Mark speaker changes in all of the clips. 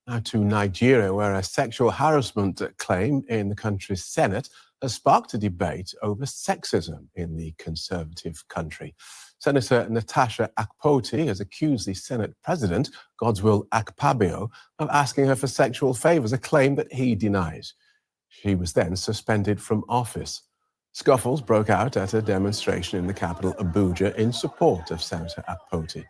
Speaker 1: Now to Nigeria, where a sexual harassment claim in the country's Senate has sparked a debate over sexism in the conservative country. Senator Natasha Akpoti has accused the Senate President, Godswill Akpabio, of asking her for sexual favours, a claim that he denies. She was then suspended from office. Scuffles broke out at a demonstration in the capital, Abuja, in support of Senator Akpoti.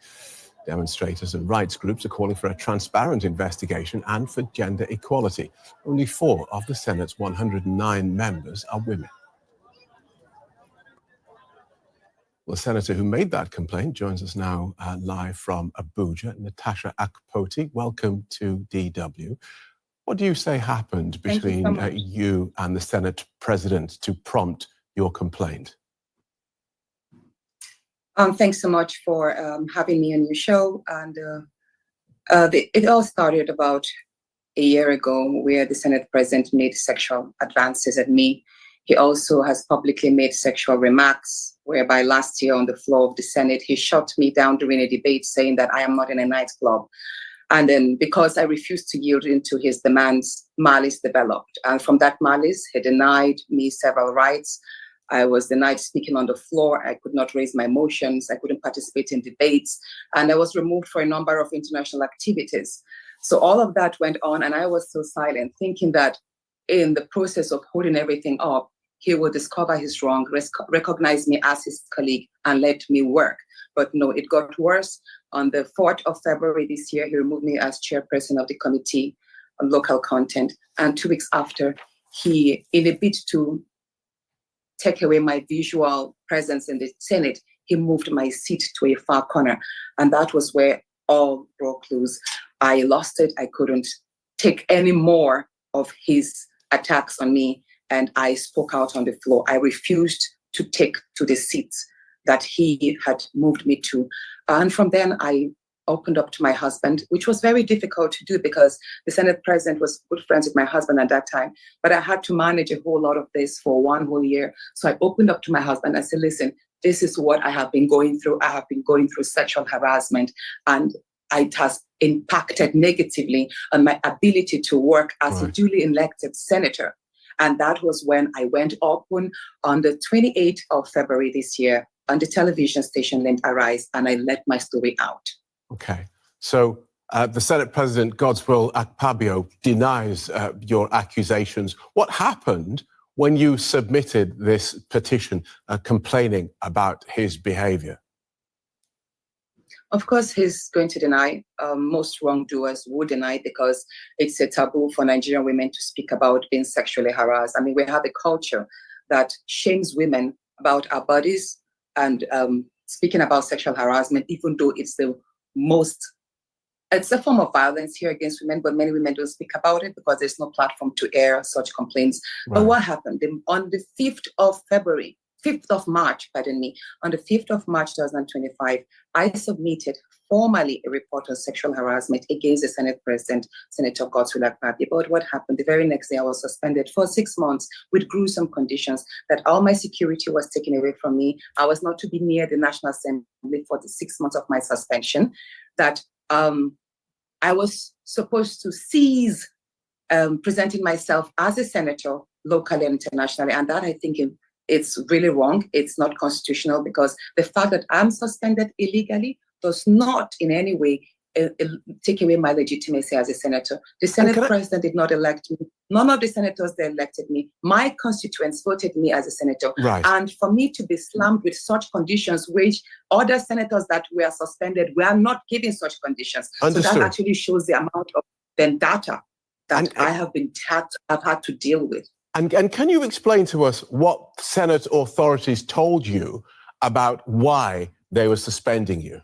Speaker 1: Demonstrators and rights groups are calling for a transparent investigation and for gender equality. Only 4 of the Senate's 109 members are women. The senator who made that complaint joins us now live from Abuja. Natasha Akpoti, welcome to DW. What do you say happened between you and the Senate President to prompt your complaint?
Speaker 2: Thanks so much for having me on your show. And it all started about a year ago, where the Senate President made sexual advances at me. He also has publicly made sexual remarks, whereby last year on the floor of the Senate, he shut me down during a debate saying that I am not in a nightclub. And then because I refused to yield into his demands, malice developed. And from that malice, he denied me several rights. I was denied speaking on the floor. I could not raise my motions. I couldn't participate in debates. And I was removed for a number of international activities. So all of that went on, and I was so silent, thinking that in the process of holding everything up, he would discover his wrong, recognize me as his colleague, and let me work. But no, it got worse. On the 4th of February this year, he removed me as chairperson of the Committee on Local Content. And 2 weeks after, he, in a bid to take away my visual presence in the Senate, he moved my seat to a far corner. And that was where all broke loose. I lost it. I couldn't take any more of his attacks on me. And I spoke out on the floor. I refused to take to the seat that he had moved me to. And from then I opened up to my husband, which was very difficult to do because the Senate President was good friends with my husband at that time. But I had to manage a whole lot of this for 1 whole year. So I opened up to my husband and said, listen, this is what I have been going through. I have been going through sexual harassment, and it has impacted negatively on my ability to work as a duly elected senator. And that was when I went open on the 28th of February this year on the television station named Arise, and I let my story out.
Speaker 1: Okay. So the Senate President, Godswill Akpabio, denies your accusations. What happened when you submitted this petition complaining about his behavior?
Speaker 2: Of course, he's going to deny. Most wrongdoers would deny, because it's a taboo for Nigerian women to speak about being sexually harassed. I mean, we have a culture that shames women about our bodies, and speaking about sexual harassment, even though it's a form of violence here against women, but many women don't speak about it because there's no platform to air such complaints. Right. But what happened? On the 5th of March, on the 5th of March 2025, I submitted formally a report on sexual harassment against the Senate President, Senator Godswill Akpabio. But what happened? The very next day, I was suspended for 6 months with gruesome conditions, that all my security was taken away from me. I was not to be near the National Assembly for the 6 months of my suspension, that I was supposed to cease presenting myself as a senator locally and internationally. And that, I think, it's really wrong. It's not constitutional, because the fact that I'm suspended illegally does not in any way take away my legitimacy as a senator. The Senate President did not elect me. None of the senators that elected me. My constituents voted me as a senator. Right. And for me to be slammed with such conditions, which other senators that were suspended were not given such conditions. Understood. So that actually shows the amount of vendetta that I have had to deal with.
Speaker 1: And can you explain to us what Senate authorities told you about why they were suspending you?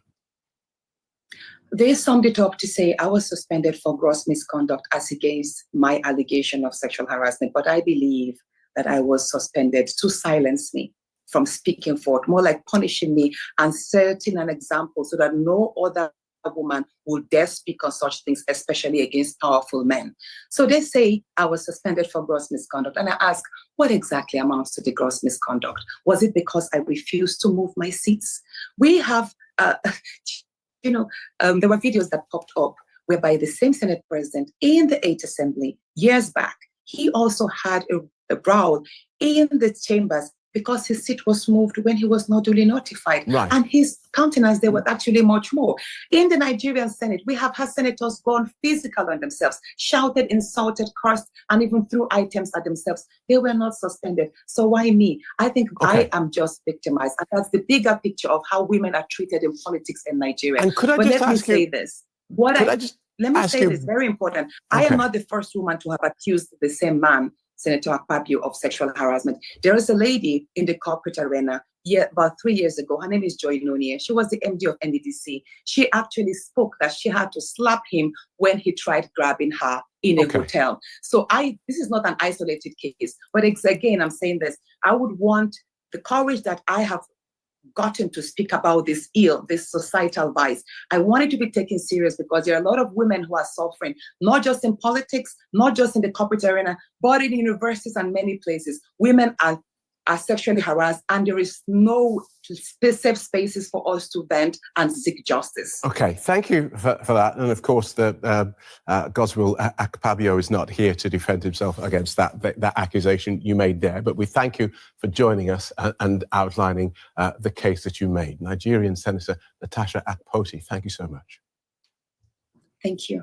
Speaker 2: They summed it up to say I was suspended for gross misconduct as against my allegation of sexual harassment. But I believe that I was suspended to silence me from speaking forth, more like punishing me and setting an example so that no other woman will dare speak on such things, especially against powerful men. So they say I was suspended for gross misconduct. And I ask, what exactly amounts to the gross misconduct? Was it because I refused to move my seats? We have, there were videos that popped up whereby the same Senate president in the 8th Assembly years back, he also had a brawl in the chambers because his seat was moved when he was not duly notified.
Speaker 1: Right.
Speaker 2: And his countenance, there was actually much more. In the Nigerian Senate, we have had senators gone physical on themselves, shouted, insulted, cursed, and even threw items at themselves. They were not suspended. So why me? I think I am just victimized. And that's the bigger picture of how women are treated in politics in Nigeria.
Speaker 1: And could I just ask you,
Speaker 2: this. Let me say this, very important.
Speaker 1: Okay.
Speaker 2: I am not the first woman to have accused the same man, Senator Akpabio, of sexual harassment. There is a lady in the corporate arena about 3 years ago. Her name is Joy Nonie. She was the MD of NDDC. She actually spoke that she had to slap him when he tried grabbing her in a hotel. So this is not an isolated case. But again, I'm saying this. I would want the courage that I have gotten to speak about this ill, this societal vice. I want it to be taken serious because there are a lot of women who are suffering, not just in politics, not just in the corporate arena, but in universities and many places. Women are sexually harassed, and there is no safe spaces for us to vent and seek justice.
Speaker 1: Okay, thank you for that. And of course, Godswill Akpabio is not here to defend himself against that accusation you made there. But we thank you for joining us and outlining the case that you made. Nigerian Senator Natasha Akpoti, thank you so much.
Speaker 2: Thank you.